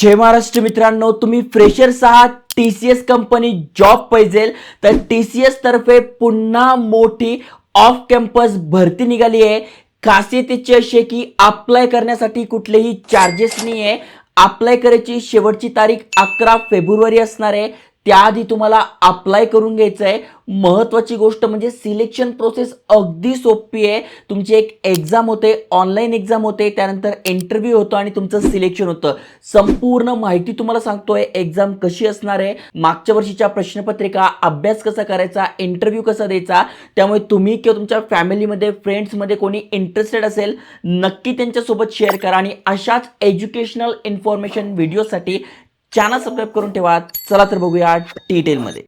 जय महाराष्ट्र मित्रांनो, तुम्ही फ्रेशर्स आहात, TCS कंपनी जॉब पाहिजे तर TCS तर्फे पुन्हा मोठी ऑफ कॅम्पस भरती निघाली आहे। खासियत त्याची अशी आहे की अप्लाय करण्यासाठी कुठलेही चार्जेस नाही आहे। अप्लाय करायची शेवटची तारीख 11 फेब्रुवारी असणार आहे। त्याआधी तुम्हाला अप्लाय करून घ्यायचं आहे। महत्त्वाची गोष्ट म्हणजे सिलेक्शन प्रोसेस अगदी सोपी आहे। तुमची एक एक्झाम होते, ऑनलाईन एक्झाम होते, त्यानंतर इंटरव्ह्यू होतो आणि तुमचं सिलेक्शन होतं। संपूर्ण माहिती तुम्हाला सांगतोय, एक्झाम कशी असणार आहे, मागच्या वर्षीच्या प्रश्नपत्रिका, अभ्यास कसा करायचा, इंटरव्ह्यू कसा द्यायचा। त्यामुळे तुम्ही किंवा तुमच्या फॅमिलीमध्ये, फ्रेंड्समध्ये कोणी इंटरेस्टेड असेल नक्की त्यांच्यासोबत शेअर करा आणि अशाच एज्युकेशनल इन्फॉर्मेशन व्हिडिओसाठी चॅनल सबस्क्राईब करून ठेवा। चला तर बघूया डिटेलमध्ये।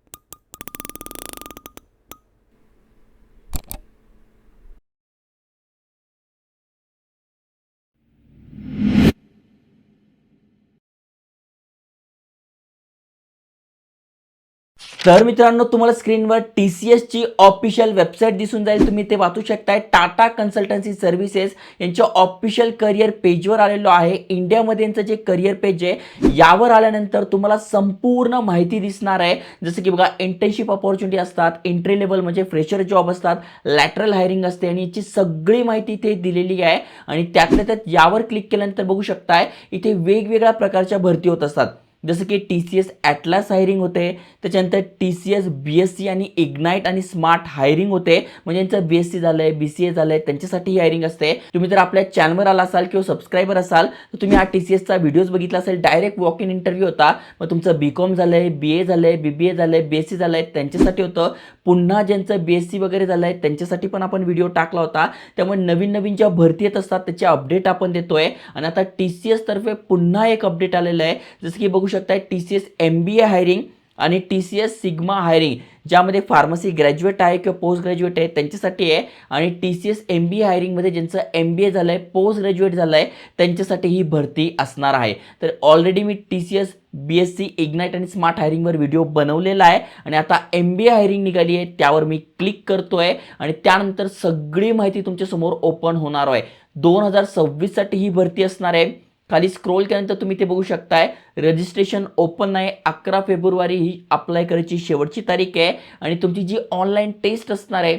तर मित्रांनो, तुम्हाला स्क्रीनवर TCS ची ऑफिशियल वेबसाईट दिसून जाईल, तुम्ही ते वाचू शकताय। टाटा कन्सल्टन्सी सर्व्हिसेस यांच्या ऑफिशियल करियर पेजवर आलेलो आहे। इंडियामध्ये यांचं जे करियर पेज आहे यावर आल्यानंतर तुम्हाला संपूर्ण माहिती दिसणार आहे। जसं की बघा, इंटर्नशिप अपॉर्च्युनिटी असतात, एंट्री लेवल म्हणजे फ्रेशर जॉब असतात, लॅटरल हायरिंग असते आणि याची सगळी माहिती इथे दिलेली आहे। आणि त्यातल्या त्यात यावर क्लिक केल्यानंतर बघू शकताय इथे वेगवेगळ्या प्रकारच्या भरती होत असतात। जसं की TCS ॲटलास हायरिंग होते, त्याच्यानंतर TCS BSc आणि इग्नाइट आणि स्मार्ट हायरिंग होते, म्हणजे यांचं BSc झालंय, BCA झालंय, त्यांच्यासाठी ही हायरिंग असते। तुम्ही जर आपल्या चॅनलवर आला असाल किंवा सबस्क्रायबर असाल तर तुम्ही हा TCS चा व्हिडिओज बघितला असेल, डायरेक्ट वॉक इन इंटरव्ह्यू होता। मग तुमचं BCom झालंय, BA झालंय, BBA झालंय, BSc झालंय त्यांच्यासाठी होतं। पुन्हा ज्यांचं BSc वगैरे झालंय त्यांच्यासाठी पण आपण व्हिडिओ टाकला होता। त्यामुळे नवीन नवीन ज्या भरती येत असतात त्याचे अपडेट आपण देतोय। आणि आता TCS तर्फे पुन्हा एक अपडेट आलेलं आहे, जसं की बघू शकता TCS MBA हायरिंग आणि TCS सिग्मा हायरिंग, ज्यामध्ये फार्मसी ग्रॅज्युएट आहे किंवा पोस्ट ग्रॅज्युएट आहे त्यांच्यासाठी आहे। आणि TCS MBA हायरिंगमध्ये ज्यांचं MBA झालंय, पोस्ट ग्रॅज्युएट झालंय त्यांच्यासाठी ही भरती असणार आहे। तर ऑलरेडी मी TCS BSc इग्नाइट आणि स्मार्ट हायरिंगवर व्हिडिओ बनवलेला आहे आणि आता MBA हायरिंग निघाली आहे, त्यावर मी क्लिक करतोय आणि त्यानंतर सगळी माहिती तुमच्या समोर ओपन होणार आहे। 2026 साठी ही भरती असणार आहे। खाली स्क्रोल केल्यानंतर तुम्ही ते बघू शकताय, रजिस्ट्रेशन ओपन आहे। 11 फेब्रुवारी ही अप्लाय करायची शेवटची तारीख आहे आणि तुमची जी ऑनलाईन टेस्ट असणार आहे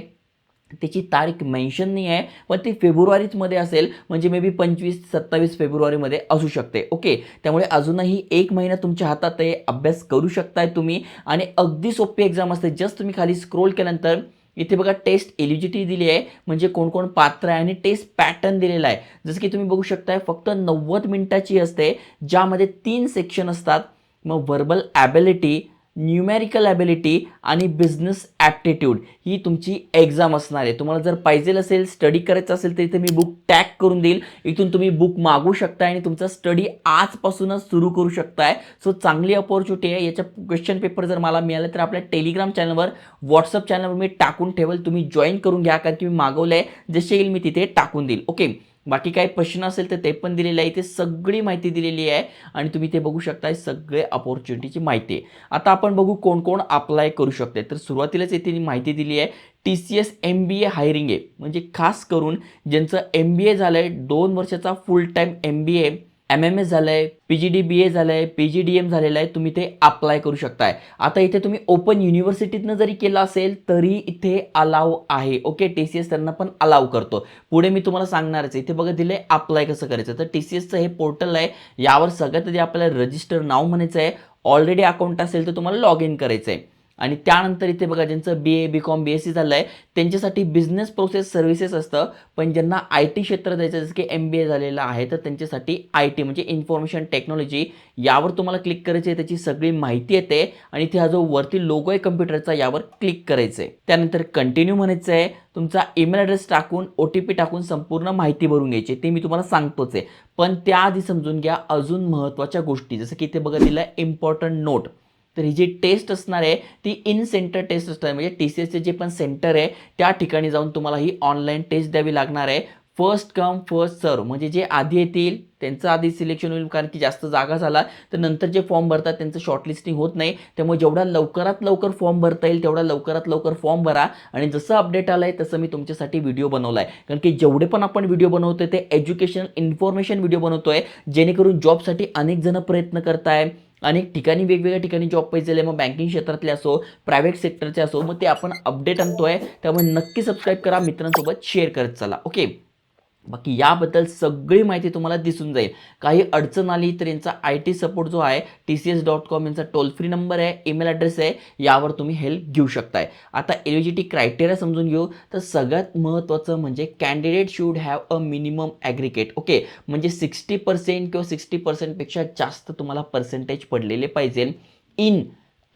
त्याची तारीख मेन्शन नाही आहे, पण ती फेब्रुवारीच मध्ये असेल, म्हणजे मे बी 25-27 फेब्रुवारीमध्ये असू शकते। ओके, त्यामुळे अजूनही 1 महिना तुमच्या हातात आहे, अभ्यास करू शकताय तुम्ही आणि अगदी सोपी एक्झाम असते। जस्ट तुम्ही खाली स्क्रोल केल्यानंतर इथे बघा टेस्ट एलिजिबिलिटी दिली आहे, म्हणजे कोण कोण पात्र आहे आणि टेस्ट पॅटर्न दिलेला आहे। जसं की तुम्ही बघू शकताय फक्त 90 मिनिटाची असते, ज्यामध्ये 3 सेक्शन असतात। मग व्हर्बल ॲबिलिटी, न्यूमेरिकल ॲबिलिटी आणि बिझनेस ॲप्टिट्यूड ही तुमची एक्झाम असणार आहे। तुम्हाला जर पाहिजे असेल, स्टडी करायचं असेल तर इथे मी बुक टॅग करून देईल, इथून तुम्ही बुक मागू शकताय आणि तुमचा स्टडी आजपासूनच सुरू करू शकताय। सो चांगली अपॉर्च्युनिटी आहे। याच्या क्वेश्चन पेपर जर मला मिळाले तर आपल्या टेलिग्राम चॅनलवर, व्हॉट्सअप चॅनलवर मी टाकून ठेवेल, तुम्ही जॉईन करून घ्या, कारण की मी मागवलंय, जसे येईल मी तिथे टाकून देईल। ओके, बाकी काही प्रश्न असेल तर ते पण दिलेले आहे, इथे सगळी माहिती दिलेली आहे आणि तुम्ही ते बघू शकताय, सगळे अपॉर्च्युनिटीची माहिती आहे। आता आपण बघू कोण कोण अप्लाय करू शकते। तर सुरुवातीलाच इथे माहिती दिली आहे, TCS MBA हायरिंग आहे, म्हणजे खास करून ज्यांचं MBA झालंय, 2 वर्षाचा फुल टाइम MBA, MMS झालंय, PGDBA झालंय, PGDM झालेलं आहे, तुम्ही ते अप्लाय करू शकताय। आता इथे तुम्ही ओपन युनिव्हर्सिटीतनं जरी केलं असेल तरी इथे अलाव आहे। ओके, TCS त्यांना पण अलाव करतो। पुढे मी तुम्हाला सांगणारच, इथे बघा दिले अप्लाय कसं करायचं। तर TCSचं हे पोर्टल आहे, यावर सगळ्यात आधी आपल्याला रजिस्टर नाव म्हणायचं आहे। ऑलरेडी अकाउंट असेल तर तुम्हाला लॉग इन करायचं आहे आणि त्यानंतर इथे बघा ज्यांचं BA, BCom, BSc झालंय त्यांच्यासाठी बिझनेस प्रोसेस सर्व्हिसेस असतं, पण ज्यांना IT क्षेत्र जायचं जसं की MBA झालेलं आहे तर त्यांच्यासाठी IT म्हणजे इन्फॉर्मेशन टेक्नॉलॉजी, यावर तुम्हाला क्लिक करायचं आहे, त्याची सगळी माहिती येते आणि इथे हा जो वरती लोगो आहे कम्प्युटरचा यावर क्लिक करायचं आहे। त्यानंतर कंटिन्यू म्हणायचं आहे, तुमचा ईमेल ॲड्रेस टाकून OTP टाकून संपूर्ण माहिती भरून घ्यायची, ते मी तुम्हाला सांगतोच आहे। पण त्याआधी समजून घ्या अजून महत्त्वाच्या गोष्टी, जसं की इथे बघा दिलं आहे इम्पॉर्टंट नोट। तर ही जी टेस्ट असणार आहे ती इन सेंटर टेस्ट असणार आहे, म्हणजे TCSचे जे पण सेंटर आहे त्या ठिकाणी जाऊन तुम्हाला ही ऑनलाईन टेस्ट द्यावी लागणार आहे। फर्स्ट कम फर्स्ट सर्व, म्हणजे जे आधी येतील त्यांचं आधी सिलेक्शन होईल, कारण की जास्त जागा झाला तर नंतर जे फॉर्म भरतात त्यांचं शॉर्टलिस्टिंग होत नाही. त्यामुळे जेवढा लवकरात लवकर फॉर्म भरता येईल तेवढा लवकरात लवकर फॉर्म भरा. आणि जसं अपडेट आलं आहे तसं मी तुमच्यासाठी व्हिडिओ बनवला आहे, कारण की जेवढे पण आपण व्हिडिओ बनवतोय ते एज्युकेशनल इन्फॉर्मेशन व्हिडिओ बनवतोय, जेणेकरून जॉबसाठी अनेक जण प्रयत्न करताय, अनेक ठिकाणी वेगवेगळ्या ठिकाणी जॉब पाहिजे, मग बँकिंग क्षेत्रातले असो, प्रायव्हेट सेक्टरचे असो, मग ते आपण अपडेट आणतोय. त्यामुळे नक्की सबस्क्राईब करा, मित्रांसोबत शेअर करत चला. ओके, बाकी याबद्दल सगळी माहिती तुम्हाला दिसून जाईल. काही अडचण आली तर यांचा IT सपोर्ट जो आहे TCS.com यांचा टोल फ्री नंबर आहे, ईमेल ॲड्रेस आहे, यावर तुम्ही हेल्प घेऊ शकताय. आता एलिजिबिलिटी क्रायटेरिया समजून घेऊ. तर सगळ्यात महत्त्वाचं म्हणजे candidate should have a minimum aggregate. Okay, म्हणजे 60% किंवा 60%पेक्षा जास्त तुम्हाला पर्सेंटेज पडलेले पाहिजे इन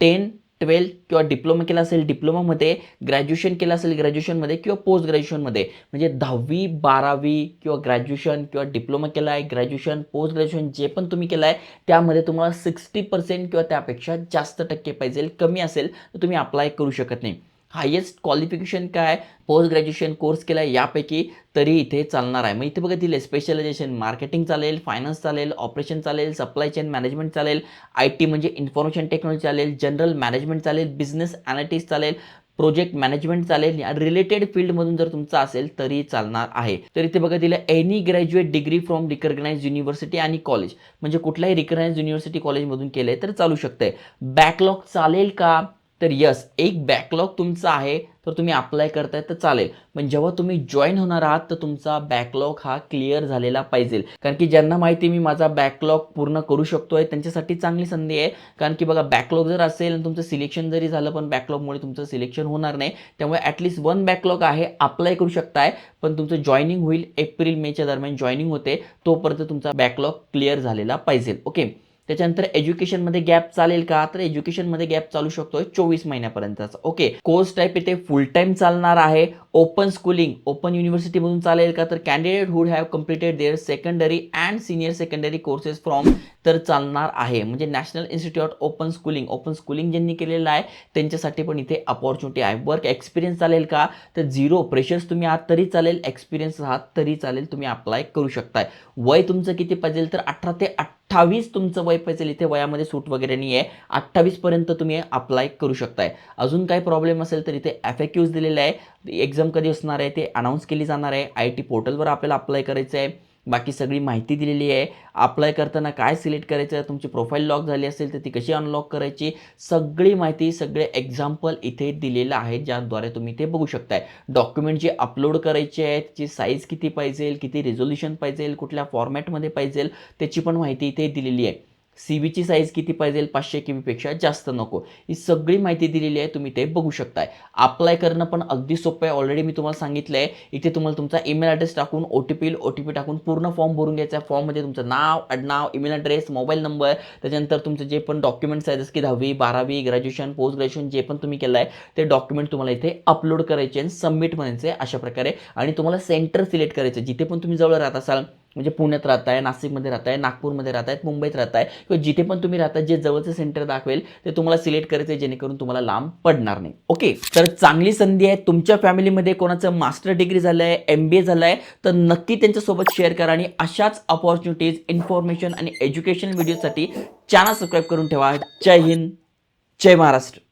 10, 12 किंवा डिप्लोमा केला असेल डिप्लोमामध्ये, ग्रॅज्युएशन केलं असेल ग्रॅज्युएशनमध्ये किंवा पोस्ट ग्रॅज्युएशनमध्ये. म्हणजे 10वी 12वी किंवा ग्रॅज्युएशन किंवा डिप्लोमा केला आहे, ग्रॅज्युएशन पोस्ट ग्रॅज्युएशन जे पण तुम्ही केलं आहे त्यामध्ये तुम्हाला 60% किंवा त्यापेक्षा जास्त टक्के पाहिजे. कमी असेल तर तुम्ही अप्लाय करू शकत नाही. हायेस्ट क्वालिफिकेशन काय, पोस्ट ग्रॅज्युएशन कोर्स केला आहे यापैकी तरी इथे चालणार आहे. मग इथे बघा दिले स्पेशलायझेशन मार्केटिंग चालेल, फायनान्स चालेल, ऑपरेशन चालेल, सप्लाय चेन मॅनेजमेंट चालेल, IT म्हणजे इन्फॉर्मेशन टेक्नॉलॉजी चालेल, जनरल मॅनेजमेंट चालेल, बिझनेस ॲनालिटिस्ट चालेल, प्रोजेक्ट मॅनेजमेंट चालेल, रिलेटेड फील्डमधून जर तुमचं असेल तरी चालणार आहे. तर इथे बघा दिलं any graduate degree from recognise university आणि कॉलेज, म्हणजे कुठल्याही रिकग्नाइज युनिव्हर्सिटी कॉलेजमधून केलंय तर चालू शकतंय. बॅकलॉग चालेल का, तर यस, एक बॅकलॉग तुमचा आहे तर तुम्ही अप्लाय करताय तर चालेल. पण जेव्हा तुम्ही जॉईन होणार आहात तर तुमचा बॅकलॉग हा क्लिअर झालेला पाहिजे, कारण की ज्यांना माहिती मी माझा बॅकलॉग पूर्ण करू शकतोय त्यांच्यासाठी चांगली संधी आहे. कारण की बघा बॅकलॉग जर असेल आणि तुमचं सिलेक्शन जरी झालं पण बॅकलॉगमुळे तुमचं सिलेक्शन होणार नाही. त्यामुळे ॲटलिस्ट 1 बॅकलॉग आहे, अप्लाय करू शकताय. पण तुमचं जॉईनिंग होईल एप्रिल-मेच्या दरम्यान जॉईनिंग होते, तोपर्यंत तुमचा बॅकलॉग क्लिअर झालेला पाहिजे. ओके, त्याच्यानंतर एज्युकेशनमध्ये गॅप चालेल का, तर एज्युकेशनमध्ये गॅप चालू शकतोय 24 महिन्यापर्यंतचा. ओके, कोर्स टाईप इथे फुल टाइम चालणार आहे. ओपन स्कूलिंग ओपन युनिव्हर्सिटीमधून चालेल का, तर candidate who'd have completed their secondary and senior secondary courses from, तर चालणार आहे. म्हणजे नॅशनल इन्स्टिट्यूट ओपन स्कूलिंग ज्यांनी केलेलं आहे त्यांच्यासाठी पण इथे अपॉर्च्युनिटी आहे. वर्क एक्सपिरियन्स चालेल का, तर 0 फ्रेशर्स तुम्ही आहात तरी चालेल, एक्सपिरियन्स आहात तरी चालेल, तुम्ही अप्लाय करू शकताय. वय तुमचं किती पाहिजे, तर 18 ते 28 तुमचं वय पाहिजे. इथे वयामध्ये सूट वगैरे नाही आहे, 28 पर्यंत तुम्ही अप्लाय करू शकताय. अजून काही प्रॉब्लेम असेल तर इथे FAQs दिलेले आहे. एक्झाम कधी असणार आहे ते अनाऊन्स केली जाणार आहे. IT पोर्टलवर आपल्याला अप्लाय करायचं आहे. बाकी सगळी माहिती दिलेली आहे. अप्लाय करताना काय सिलेक्ट करायचं, तुमची प्रोफाईल लॉक झाली असेल तर ती कशी अनलॉक करायची, सगळी माहिती, सगळे एक्झाम्पल इथे दिलेलं आहे, ज्याद्वारे तुम्ही ते बघू शकताय. डॉक्युमेंट जे अपलोड करायचे आहेत, त्याची साईज किती पाहिजे, किती रिझोल्युशन पाहिजे, कुठल्या फॉर्मॅटमध्ये पाहिजे, त्याची पण माहिती इथे दिलेली आहे. CVची साईज किती पाहिजे, 500 KB पेक्षा जास्त नको, ही सगळी माहिती दिलेली आहे, तुम्ही ते बघू शकताय. अप्लाय करणं पण अगदी सोपं आहे. ऑलरेडी मी तुम्हाला सांगितलं आहे. इथे तुम्हाला तुमचा ईमेल ॲड्रेस टाकून OTP टाकून पूर्ण फॉर्म भरून घ्यायचा आहे. फॉर्ममध्ये तुमचं नाव, आडनाव, ईमेल ॲड्रेस, मोबाईल नंबर, त्याच्यानंतर तुमचं जे पण डॉक्युमेंट्स आहेत जसं की 10वी 12वी ग्रॅज्युएशन पोस्ट ग्रॅज्युएशन जे पण तुम्ही केलं आहे ते डॉक्युमेंट तुम्हाला इथे अपलोड करायचे आणि सबमिट म्हणायचे अशा प्रकारे. आणि तुम्हाला सेंटर सिलेक्ट करायचं, जिथे पण तुम्ही जवळ राहत असाल, म्हणजे पुण्यात राहताय, नाशिकमध्ये राहताय, नागपूरमध्ये राहताय, मुंबईत राहताय, किंवा जिथे पण तुम्ही राहताय जे जवळचं सेंटर दाखवेल ते तुम्हाला सिलेक्ट करायचं आहे, जेणेकरून तुम्हाला लांब पडणार नाही. ओके, तर चांगली संधी आहे. तुमच्या फॅमिलीमध्ये कोणाचं मास्टर डिग्री झालंय, MBA झालंय, तर नक्की त्यांच्यासोबत शेअर करा. आणि अशाच अपॉर्च्युनिटीज, इन्फॉर्मेशन आणि एज्युकेशन व्हिडिओसाठी चॅनल सबस्क्राईब करून ठेवा. जय हिंद, जय महाराष्ट्र.